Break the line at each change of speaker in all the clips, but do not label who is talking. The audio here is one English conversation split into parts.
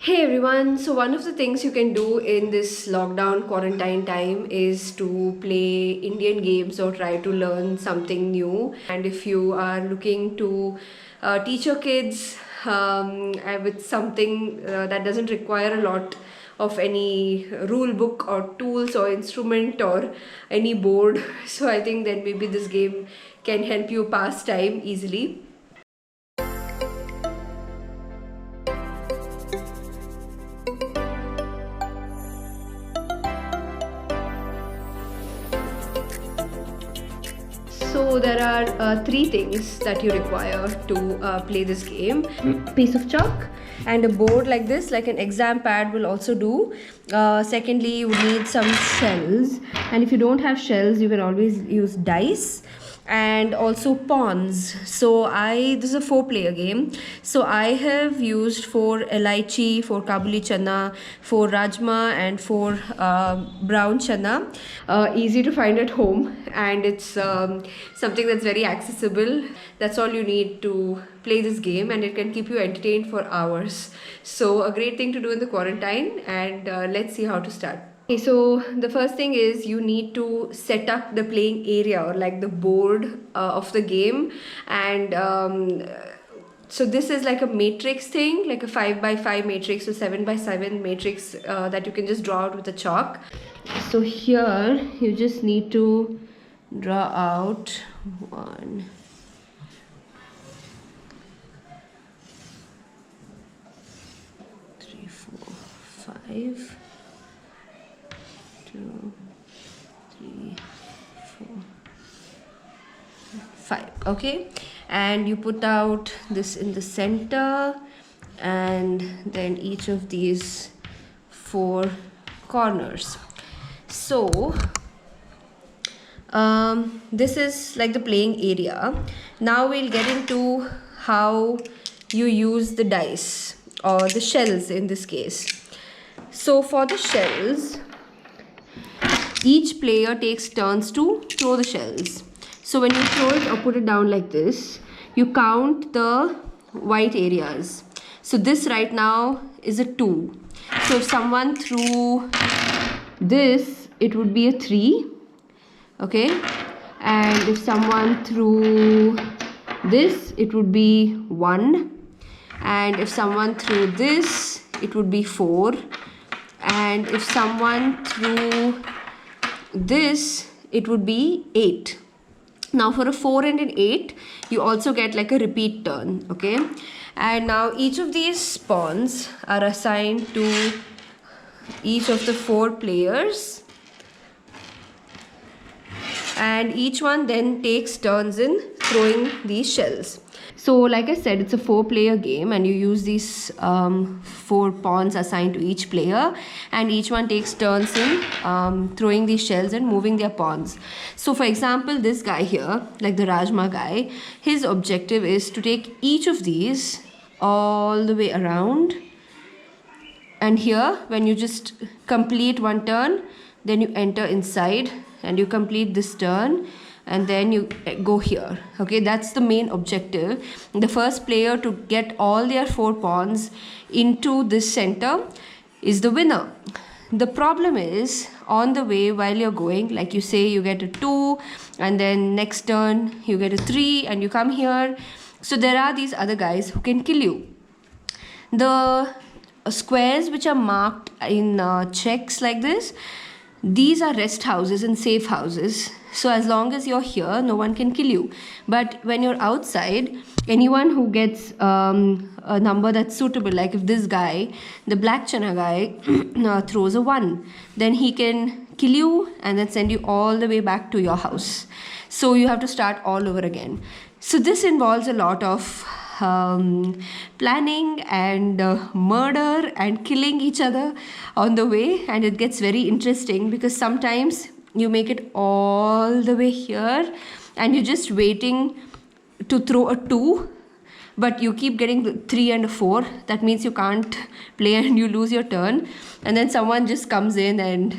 Hey everyone, so one of the things you can do in this lockdown quarantine time is to play Indian games or try to learn something new. And if you are looking to teach your kids with something that doesn't require a lot of any rule book or tools or instrument or any board, so I think that maybe this game can help you pass time easily. So there are three things that you require to play this game. Piece of chalk and a board like this, like an exam pad will also do. Secondly, you need some shells, and if you don't have shells, you can always use dice and also pawns. So this is a 4-player game. So I have used 4 elaichi, 4 kabuli chana, 4 rajma and 4 brown chana. Easy to find at home, and it's something that's very accessible. That's all you need to play this game, and it can keep you entertained for hours. So a great thing to do in the quarantine, and let's see how to start. Okay, so the first thing is you need to set up the playing area or like the board of the game, and so this is like a matrix thing, like a 5 by 5 matrix or 7 by 7 matrix that you can just draw out with a chalk. So here you just need to draw out 1, 3, 4, 5. 2, 3, 4, 5. Okay, and you put out this in the center, and then each of these 4 corners. So this is like the playing area. Now we'll get into how you use the dice or the shells in this case. So for the shells, each player takes turns to throw the shells. So when you throw it or put it down like this, you count the white areas. So this right now is a 2. So if someone threw this, it would be a 3. Okay, and if someone threw this, it would be 1, and if someone threw this, it would be 4, and if someone threw this, it would be 8. Now for a 4 and an 8, you also get like a repeat turn. Okay, and now each of these pawns are assigned to each of the 4 players, and each one then takes turns in throwing these shells. So like I said, it's a 4-player game, and you use these 4 pawns assigned to each player, and each one takes turns in throwing these shells and moving their pawns. So for example, this guy here, like the Rajma guy, his objective is to take each of these all the way around, and here when you just complete one turn, then you enter inside and you complete this turn, and then you go here. Okay, that's the main objective. The first player to get all their 4 pawns into this center is the winner. The problem is, on the way while you're going, like you say you get a 2, and then next turn you get a 3, and you come here. So there are these other guys who can kill you. The squares which are marked in checks like this, these are rest houses and safe houses. So as long as you're here, no one can kill you. But when you're outside, anyone who gets a number that's suitable, like if this guy, the black chana guy, throws a 1, then he can kill you and then send you all the way back to your house. So you have to start all over again. So this involves a lot of planning and murder and killing each other on the way, and it gets very interesting because sometimes you make it all the way here and you're just waiting to throw a 2, but you keep getting the 3 and a 4. That means you can't play and you lose your turn, and then someone just comes in and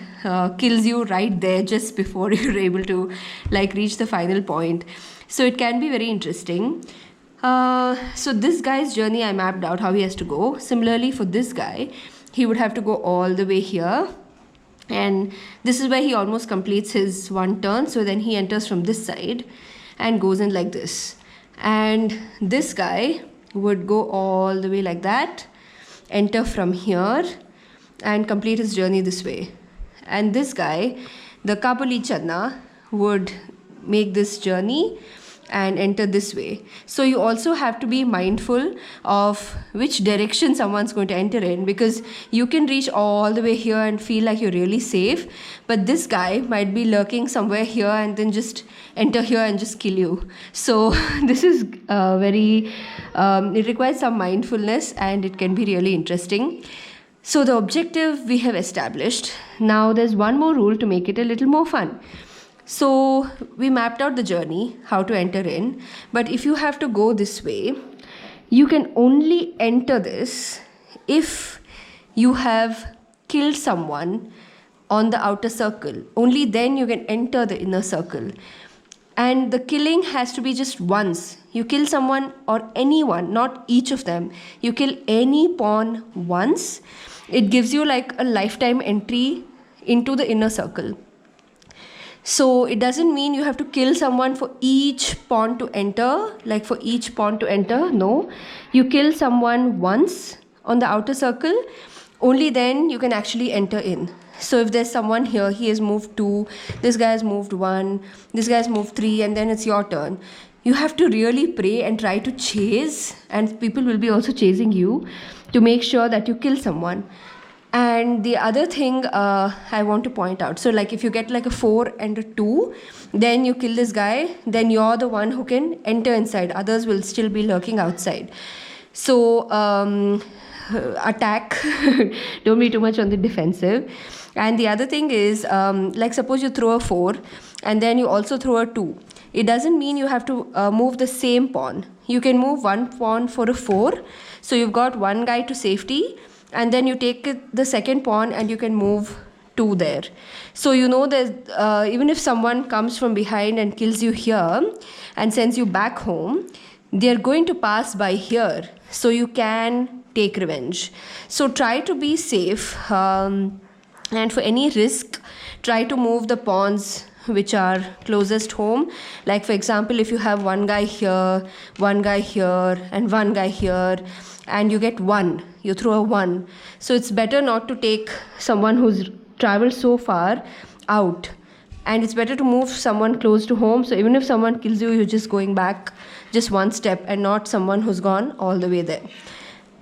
kills you right there just before you're able to like reach the final point. So it can be very interesting. So this guy's journey I mapped out how he has to go. Similarly for this guy, he would have to go all the way here, and this is where he almost completes his one turn. So then he enters from this side and goes in like this, and this guy would go all the way like that, enter from here and complete his journey this way. And this guy, the Kabuli Channa, would make this journey and enter this way. So you also have to be mindful of which direction someone's going to enter in, because you can reach all the way here and feel like you're really safe, but this guy might be lurking somewhere here and then just enter here and just kill you. So this is it requires some mindfulness, and it can be really interesting. So the objective we have established. Now there's one more rule to make it a little more fun. So we mapped out the journey, how to enter in, but if you have to go this way, you can only enter this if you have killed someone on the outer circle. Only then you can enter the inner circle. And the killing has to be just once. You kill someone or anyone, not each of them. You kill any pawn once. It gives you like a lifetime entry into the inner circle. So it doesn't mean you have to kill someone for each pawn to enter, like for each pawn to enter. No, you kill someone once on the outer circle, only then you can actually enter in. So if there's someone here, he has moved 2, this guy has moved 1, this guy has moved 3, and then it's your turn. You have to really pray and try to chase, and people will be also chasing you to make sure that you kill someone. And the other thing I want to point out, so like if you get like a 4 and a 2, then you kill this guy, then you're the one who can enter inside. Others will still be lurking outside. So attack, don't be too much on the defensive. And the other thing is, like suppose you throw a 4 and then you also throw a 2. It doesn't mean you have to move the same pawn. You can move one pawn for a 4. So you've got one guy to safety, and then you take the second pawn and you can move 2 there. So you know that even if someone comes from behind and kills you here and sends you back home, they're going to pass by here. So you can take revenge. So try to be safe, and for any risk, try to move the pawns which are closest home. Like for example, if you have one guy here, one guy here, and one guy here, and you get 1, you throw a 1. So it's better not to take someone who's traveled so far out, and it's better to move someone close to home. So even if someone kills you, you're just going back just 1 step and not someone who's gone all the way there.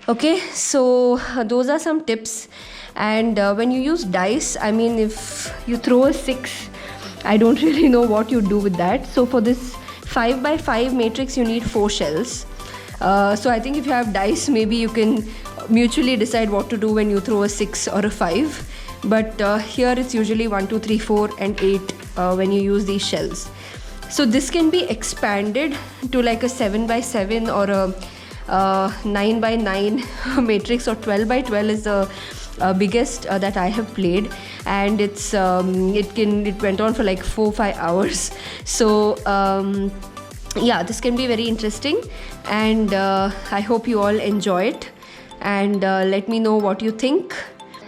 Okay, so those are some tips. And when you use dice, I mean, if you throw a 6, I don't really know what you do with that. So for this 5x5 matrix, you need 4 shells. So I think if you have dice, maybe you can mutually decide what to do when you throw a 6 or a 5. But here it's usually 1, 2, 3, 4 and 8 when you use these shells. So this can be expanded to like a 7x7 or a 9x9 matrix, or 12x12 is the biggest that I have played, and it went on for like 4-5 hours. So yeah, this can be very interesting, and I hope you all enjoy it, and let me know what you think.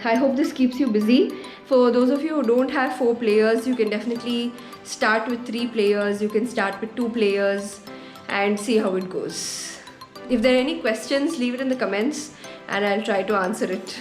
I hope this keeps you busy. For those of you who don't have 4 players, you can definitely start with 3 players, you can start with 2 players and see how it goes. If there are any questions, leave it in the comments and I'll try to answer it.